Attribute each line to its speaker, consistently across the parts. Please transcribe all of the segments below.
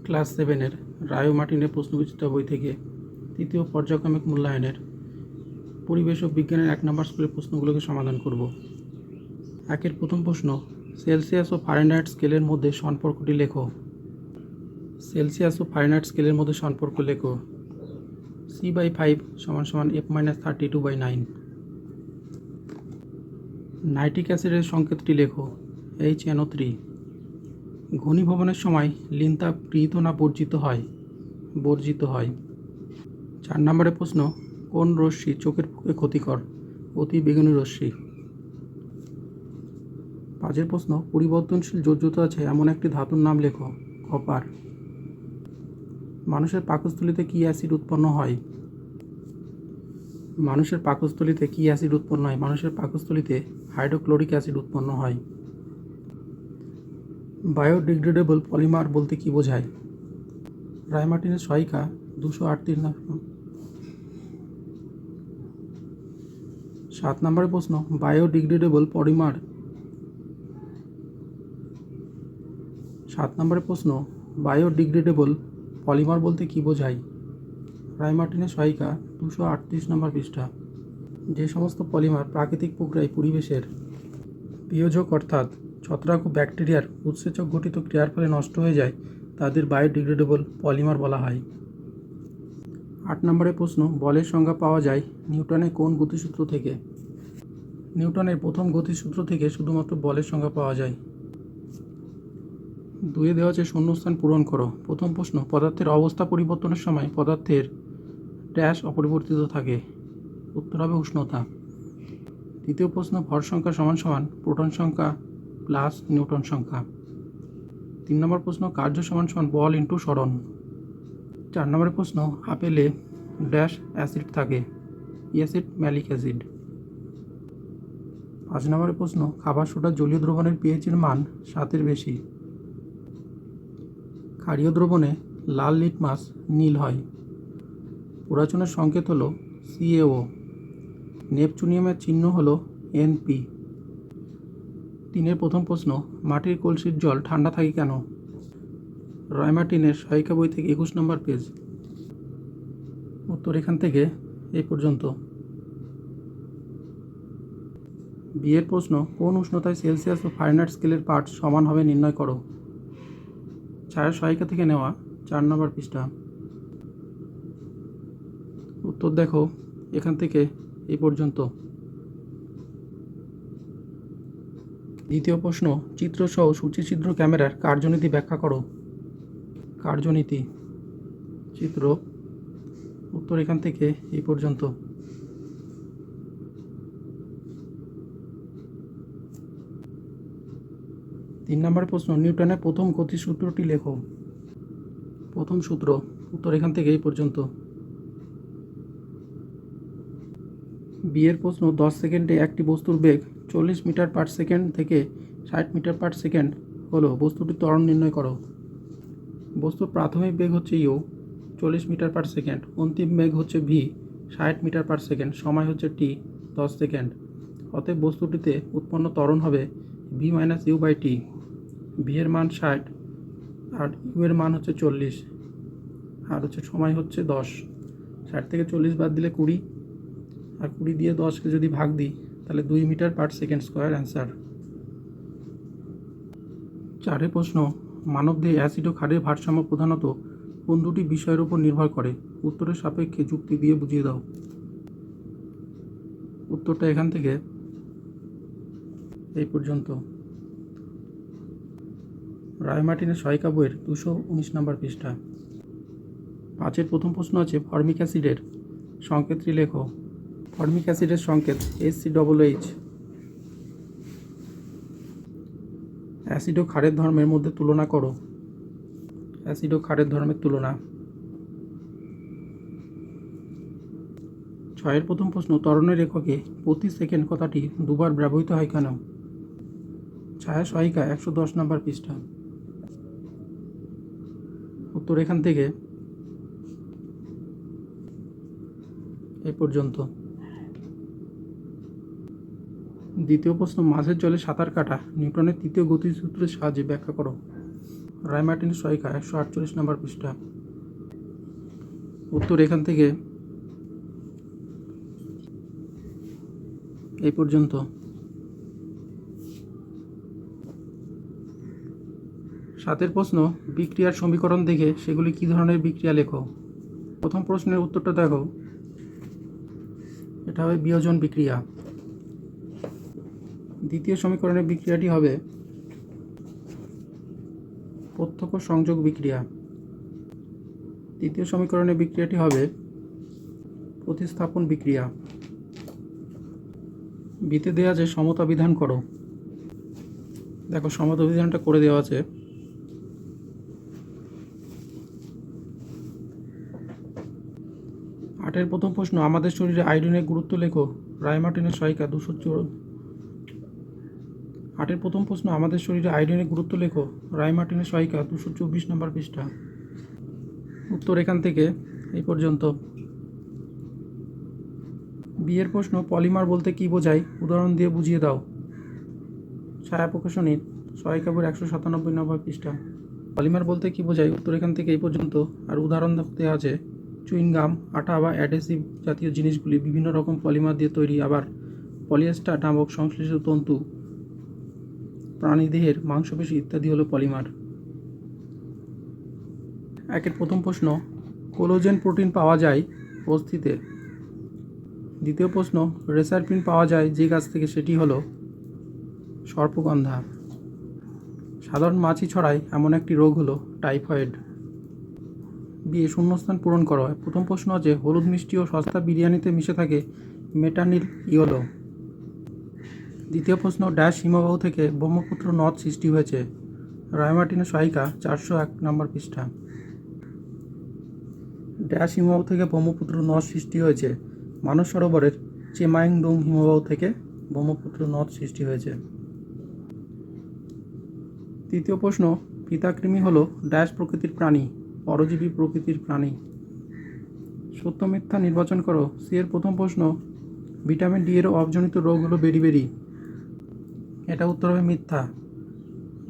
Speaker 1: Class 7-এর রায় ও মার্টিনের প্রশ্নবিচিত্রা বই থেকে তৃতীয় পর্যায়ক্রমিক মূল্যায়নের পরিবেশ ও বিজ্ঞানের 1 নম্বর স্কুলের প্রশ্নগুলোকে সমাধান করব। একের প্রথম প্রশ্ন, সেলসিয়াস ও ফারেনহাইট স্কেলের মধ্যে সম্পর্কটি লেখো। সেলসিয়াস ও ফারেনহাইট স্কেলের মধ্যে সম্পর্ক লেখো। C/5 = F-32/9। নাইট্রিক অ্যাসিডের সংকেতটি লেখো। HNO3। ঘনীভবনের সময় লিনতাপ গৃহীত না বর্জিত হয়? বর্জিত হয়। 4 নম্বরের প্রশ্ন, কোন রশ্মি চোখের পক্ষে ক্ষতিকর? অতি বেগুনি রশ্মি। 5 প্রশ্ন, পরিবর্তনশীল যোজ্যতা আছে এমন একটি ধাতুর নাম লেখো। কপার। মানুষের পাকস্থলীতে কী অ্যাসিড উৎপন্ন হয়? মানুষের পাকস্থলীতে কী অ্যাসিড উৎপন্ন হয়? মানুষের পাকস্থলীতে হাইড্রোক্লোরিক অ্যাসিড উৎপন্ন হয়। বায়োডিগ্রেডেবল পলিমার বলতে কী বোঝায়? রায় মার্টিনের সহায়িকা 238 7 নম্বরের প্রশ্ন, বায়োডিগ্রেডেবল পলিমার 7 নম্বরের প্রশ্ন, বায়োডিগ্রেডেবল পলিমার বলতে কী বোঝায়? রায় মার্টিনের সহায়িকা 238 নম্বর পৃষ্ঠা। যে সমস্ত পলিমার প্রাকৃতিক প্রক্রিয়ায় পরিবেশের বিয়োজক অর্থাৎ ছত্রাক ও ব্যাকটেরিয়ার উৎসেচক ঘটিত ক্রিয়ার ফলে নষ্ট হয়ে যায় তাদের বায়োডিগ্রেডেবল পলিমার বলা হয়। 8 নম্বরের প্রশ্ন, বলের সংজ্ঞা পাওয়া যায় নিউটনের কোন গতিসূত্র থেকে? নিউটনের প্রথম গতিসূত্র থেকে শুধুমাত্র বলের সংজ্ঞা পাওয়া যায়। 2 দেওয়া আছে শূন্যস্থান পূরণ করো। প্রথম প্রশ্ন, পদার্থের অবস্থা পরিবর্তনের সময় পদার্থের ড্যাশ অপরিবর্তিত থাকে? উত্তর হবে উষ্ণতা। দ্বিতীয় প্রশ্ন, ভর সংখ্যা সমান প্রোটন সংখ্যা প্লাস নিউটন সংখ্যা। 3 নম্বর প্রশ্ন, কার্য সমান বল ইন্টু সরণ। 4 নম্বরের প্রশ্ন, আপেলে ড্যাশ অ্যাসিড থাকে? Acid malic acid. 5 নম্বরের প্রশ্ন, খাবার সোডা জলীয় দ্রবণের পিএইচের মান 7-এর বেশি। ক্ষারীয় দ্রবণে লাল লিটমাস নীল হয়। পুরাচনের সংকেত হলো CaO। নেপচুনিয়ামের চিহ্ন হলো Np। 3 প্রথম প্রশ্ন, মাটির কলসির জল ঠান্ডা থাকে কেন? রয় মার্টিনের সহায়িকা বই থেকে 21 নম্বর পেজ। উত্তর এখান থেকে এই পর্যন্ত। বিয়ের প্রশ্ন, কোন উষ্ণতায় সেলসিয়াস ও ফারেনহাইট স্কেলের পাঠ সমান হবে নির্ণয় করো। ছায়ার সহায়িকা থেকে নেওয়া 4 নম্বর পৃষ্ঠা। উত্তর দেখো এখান থেকে এই পর্যন্ত। দ্বিতীয় প্রশ্ন, চিত্রসহ সূচিছিদ্র ক্যামেরার কার্যনীতি ব্যাখ্যা করো। কার্যনীতি চিত্র। উত্তর এখান থেকে এই পর্যন্ত। 3 নম্বর প্রশ্ন, নিউটনের প্রথম গতিসূত্রটি লেখো। প্রথম সূত্র। উত্তর এখান থেকে এই পর্যন্ত। বিয়ের প্রশ্ন, 10 সেকেন্ডে একটি বস্তুর বেগ 40 মিটার পার সেকেন্ড থেকে 60 মিটার পার সেকেন্ড হলো বস্তুটির ত্বরণ নির্ণয় করো। বস্তুর প্রাথমিক বেগ হচ্ছে u 40 মিটার পার সেকেন্ড, অন্তিম বেগ হচ্ছে v 60 মিটার পার সেকেন্ড, সময় হচ্ছে t 10 সেকেন্ড। অতএব বস্তুটিতে উৎপন্ন ত্বরণ হবে v - u/t। v এর মান 60 আর u এর মান হচ্ছে 40 আর সময় হচ্ছে 10। 60 থেকে 40 বাদ দিলে 20 আর 20 দিয়ে 10কে যদি ভাগ দিই তাহলে 2 metre per second square answer. 4 প্রশ্ন, মানবদেহে অ্যাসিড ও ক্ষারের ভারসাম্য প্রধানত কোন দুটি বিষয়ের উপর নির্ভর করে? উত্তরের সাপেক্ষে যুক্তি দিয়ে বুঝিয়ে দাও। উত্তরটা এখান থেকে এই পর্যন্ত। রায় মার্টিনের সহায়িকা বইয়ের 219 নম্বর পৃষ্ঠা। 5 প্রথম প্রশ্ন আছে ফর্মিক অ্যাসিডের সংকেতটি লেখো। ফর্মিক অ্যাসিডের সংকেত HCOOH। অ্যাসিড ও ক্ষারের ধর্মের মধ্যে তুলনা করো। অ্যাসিড ও ক্ষারের ধর্মের তুলনা। 6 প্রথম প্রশ্ন, ত্বরণের এককে প্রতি সেকেন্ড কথাটি দুবার ব্যবহৃত হয় কেন? ছায়া সহায়িকা 110 নম্বর পৃষ্ঠা। উত্তর এখান থেকে এই পর্যন্ত। দ্বিতীয় প্রশ্ন, মাঝের জলে সাঁতার কাটা নিউটনের তৃতীয় গতিসূত্রের সাহায্যে ব্যাখ্যা করো। রায়মার্টিনের সহায়িকা 148 নম্বর পৃষ্ঠা। উত্তর এখান থেকে এই পর্যন্ত। 7 প্রশ্ন, বিক্রিয়ার সমীকরণ দেখে সেগুলি কী ধরনের বিক্রিয়া লেখো। প্রথম প্রশ্নের উত্তরটা দেখো, এটা হবে বিয়োজন বিক্রিয়া। দ্বিতীয় সমীকরণের বিক্রিয়াটি হবে প্রত্যক্ষ সংযোগ বিক্রিয়া। তৃতীয় সমীকরণের বিক্রিয়াটি হবে প্রতিস্থাপন বিক্রিয়া। বিতে দেওয়া আছে সমতা বিধান করো। দেখো সমতা বিধানটা করে দেওয়া আছে। আটের প্রথম প্রশ্ন, আমাদের শরীরে আয়োডিনের গুরুত্ব লেখো। রায়মার্টিনের সহায়িকা 214। আটের প্রথম প্রশ্ন, আমাদের শরীরে আয়োডিনের গুরুত্ব লেখো। রায়মার্টিনের সহায়িকা 224 নম্বর পৃষ্ঠা। উত্তর এখান থেকে এই পর্যন্ত। বিয়ের প্রশ্ন, পলিমার বলতে কি বোঝায়, উদাহরণ দিয়ে বুঝিয়ে দাও। ছায়া প্রকাশনীর সহায়িকা বই 197 নম্বর পৃষ্ঠা। পলিমার বলতে কি বোঝায়, উত্তর এখান থেকে এই পর্যন্ত। আর উদাহরণ দেওয়া আছে, চুইংগাম, আটা বা অ্যাডহেসিভ জাতীয় জিনিসগুলি বিভিন্ন রকম পলিমার দিয়ে তৈরি। আবার পলিয়েস্টার নামক সংশ্লেষিত তন্তু, প্রাণীদেহের মাংসপেশি ইত্যাদি হলো পলিমার। একের প্রথম প্রশ্ন, কোলাজেন প্রোটিন পাওয়া যায় অস্থিতে। দ্বিতীয় প্রশ্ন, রেসারপিন পাওয়া যায় যে গাছ থেকে, সেটি হলো সর্পগন্ধা। সাধারণ মাছি ছড়ায় এমন একটি রোগ হলো টাইফয়েড। বিয়ে শূন্যস্থান পূরণ করা হয়। প্রথম প্রশ্ন আছে, হলুদ মিষ্টি ও সস্তা বিরিয়ানিতে মিশে থাকে মেটানিল ইয়েলো। দ্বিতীয় প্রশ্ন, ড্যাশ হিমবাহ থেকে ব্রহ্মপুত্র নদ সৃষ্টি হয়েছে। রায়মার্টিনের সহায়িকা 401 নম্বর পৃষ্ঠা। ড্যাশ হিমবাহ থেকে ব্রহ্মপুত্র নদ সৃষ্টি হয়েছে। মানস সরোবরের চেমাইংদুং হিমবাহ থেকে ব্রহ্মপুত্র নদ সৃষ্টি হয়েছে। তৃতীয় প্রশ্ন, পিতাকৃমি হলো ড্যাশ প্রকৃতির প্রাণী। পরজীবী প্রকৃতির প্রাণী। সত্য মিথ্যা নির্বাচন করো। সি এর প্রথম প্রশ্ন, ভিটামিন ডি এর অভাবজনিত রোগ হলো বেরিবেরি। এটা উত্তর হবে মিথ্যা।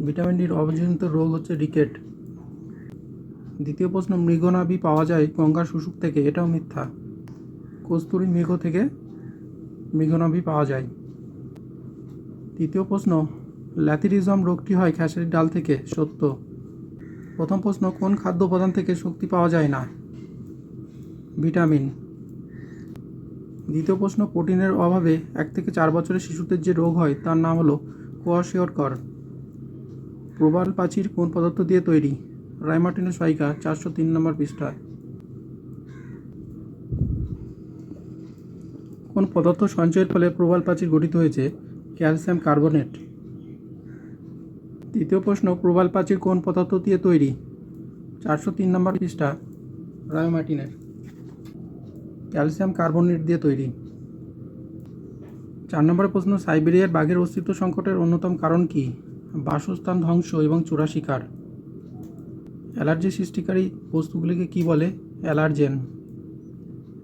Speaker 1: ভিটামিন ডির অভাবজনিত রোগ হচ্ছে রিকেট। দ্বিতীয় প্রশ্ন, মৃগনাভি পাওয়া যায় গঙ্গার শুশুক থেকে। এটাও মিথ্যা। কস্তুরী মৃগ থেকে মৃগনাভি পাওয়া যায়। তৃতীয় প্রশ্ন, ল্যাথিরিজম রোগটি হয় খেসারির ডাল থেকে। সত্য। প্রথম প্রশ্ন, কোন খাদ্য উপাদান থেকে শক্তি পাওয়া যায় না। ভিটামিন। দ্বিতীয় প্রশ্ন, প্রোটিনের অভাবে 1 থেকে 4 বছরের শিশুদের যে রোগ হয় তার নাম হলো কোয়াশিয়রকর। প্রবাল প্রাচীর কোন পদার্থ দিয়ে তৈরি। রায়মার্টিনের সহায়িকা 403 নম্বর পৃষ্ঠা। কোন পদার্থ সঞ্চয়ের ফলে প্রবাল প্রাচীর গঠিত হয়েছে। Calcium carbonate. তৃতীয় প্রশ্ন, প্রবাল প্রাচীর কোন পদার্থ দিয়ে তৈরি। 403 নম্বর পৃষ্ঠা রায়মার্টিনের। ক্যালসিয়াম কার্বনেট দিয়ে তৈরি। 4 নম্বর প্রশ্ন, সাইবেরিয়ার বাঘের অস্তিত্ব সংকটের অন্যতম কারণ কি। বাসস্থান ধ্বংস এবং চোরা শিকার। অ্যালার্জি সৃষ্টিকারী বস্তুগুলিকে কি বলে। অ্যালার্জেন।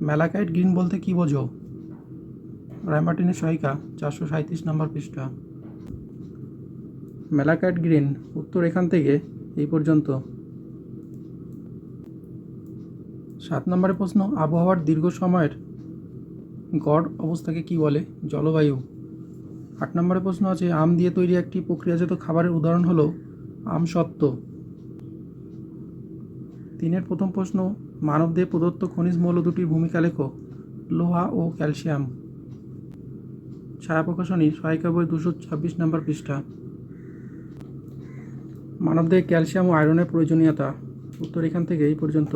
Speaker 1: ম্যালাকাইট গ্রিন বলতে কি বোঝো। রায়মার্টিনের সহায়িকা 437 নম্বর পৃষ্ঠা। Malachite green. উত্তর এখান থেকে এই পর্যন্ত। 7 নম্বরের প্রশ্ন, আবহাওয়ার দীর্ঘ সময়ের গড় অবস্থাকে কি বলে। জলবায়ু। 8 নম্বরের প্রশ্ন আছে, আম দিয়ে তৈরি একটি প্রক্রিয়াজাত খাবারের উদাহরণ হলো আমসত্ত্ব। 3-এর প্রথম প্রশ্ন, মানবদেহে প্রদত্ত খনিজ মৌল দুটির ভূমিকা লেখো। লোহা ও ক্যালসিয়াম। ছায়া প্রকাশনী সহায়িকা বই 226 নম্বর পৃষ্ঠা। মানবদেহে ক্যালসিয়াম ও আয়রনের প্রয়োজনীয়তা। উত্তর এখান থেকে এই পর্যন্ত।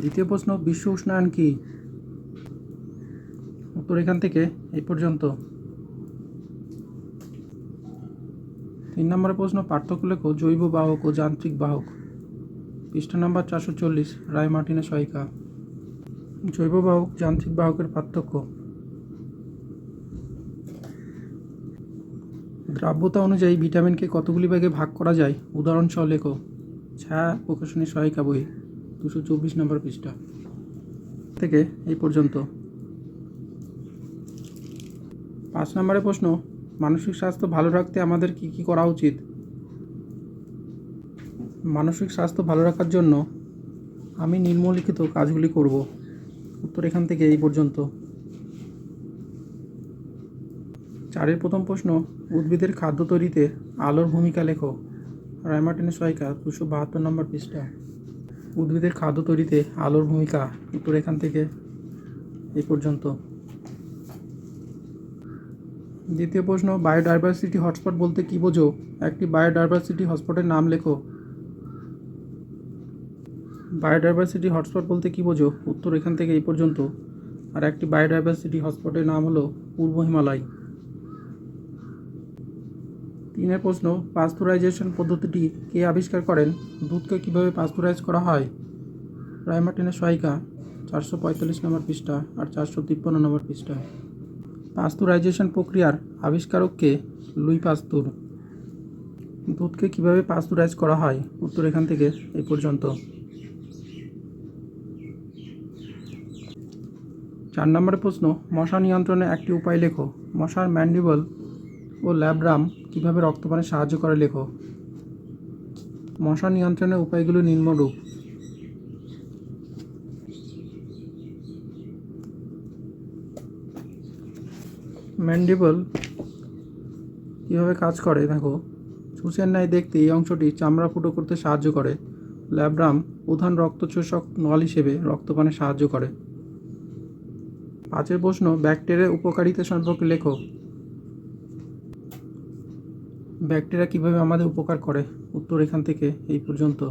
Speaker 1: দ্বিতীয় প্রশ্ন, বিশ্ব উষ্ণায়ন কি। উত্তর এখান থেকে এই পর্যন্ত। 3 নম্বরের প্রশ্ন, পার্থক্য লেখো জৈব বাহক ও যান্ত্রিক বাহক। পৃষ্ঠা নাম্বার 440 রায়মার্টিনের সহায়িকা। জৈব বাহক যান্ত্রিক বাহকের পার্থক্য। দ্রাব্যতা অনুযায়ী ভিটামিনকে কতগুলি ভাগে ভাগ করা যায়, উদাহরণ সহ লেখো। ছায়া প্রকাশনী সহায়িকা বই 224 নম্বর পৃষ্ঠা থেকে এই পর্যন্ত। 5 নম্বরের প্রশ্ন, মানসিক স্বাস্থ্য ভালো রাখতে আমাদের কি কি করা উচিত? মানসিক স্বাস্থ্য ভালো রাখার জন্য আমি নিম্নলিখিত কাজগুলি করব। উত্তর এখান থেকে এই পর্যন্ত। 4-এর প্রথম প্রশ্ন, উদ্ভিদের খাদ্য তৈরিতে আলোর ভূমিকা লেখো। রায় মার্টিনের সহায়িকা 272 নম্বর পৃষ্ঠা। উদ্ভিদের খাদ্য তৈরিতে আলোর ভূমিকা, উত্তর এখান থেকে এই পর্যন্ত। দ্বিতীয় প্রশ্ন, বায়োডাইভার্সিটি হটস্পট বলতে কী বোঝো? একটি বায়োডাইভার্সিটি হটস্পটের নাম লেখো। বায়োডাইভার্সিটি হটস্পট বলতে কী বোঝো? উত্তর এখান থেকে এই পর্যন্ত। আর একটি বায়োডাইভার্সিটি হটস্পটের নাম হলো পূর্ব হিমালয়। 3-এর প্রশ্ন, পাস্তুরাইজেশন পদ্ধতিটি কে আবিষ্কার করেন? দুধকে কীভাবে পাস্তুরাইজ করা হয়? রায় মার্টিনের সহায়িকা 445 নম্বর পৃষ্ঠা আর 453 নম্বর পৃষ্ঠা। পাস্তুরাইজেশন প্রক্রিয়ার আবিষ্কারক কে? লুই পাস্তুর। দুধকে কীভাবে পাস্তুরাইজ করা হয়? উত্তর এখান থেকে এই পর্যন্ত। 4 নম্বরের প্রশ্ন, মশা নিয়ন্ত্রণে একটি উপায় লেখো। মশার ম্যান্ডিবল ও ল্যাব্রাম কীভাবে রক্তপানে সাহায্য করে লেখো। মশা নিয়ন্ত্রণের উপায়গুলো নিম্নরূপ। ম্যান্ডিবল কীভাবে কাজ করে দেখো। সূচের ন্যায় দেখতে এই অংশটি চামড়া ফুটো করতে সাহায্য করে। ল্যাব্রাম প্রধান রক্তচোষক নল হিসেবে রক্তপানে সাহায্য করে। 5-এর প্রশ্ন, ব্যাকটেরিয়ার উপকারিতা সম্পর্কে লেখো। ব্যাকটেরিয়া কীভাবে আমাদের উপকার করে? উত্তর এখান থেকে এই পর্যন্ত।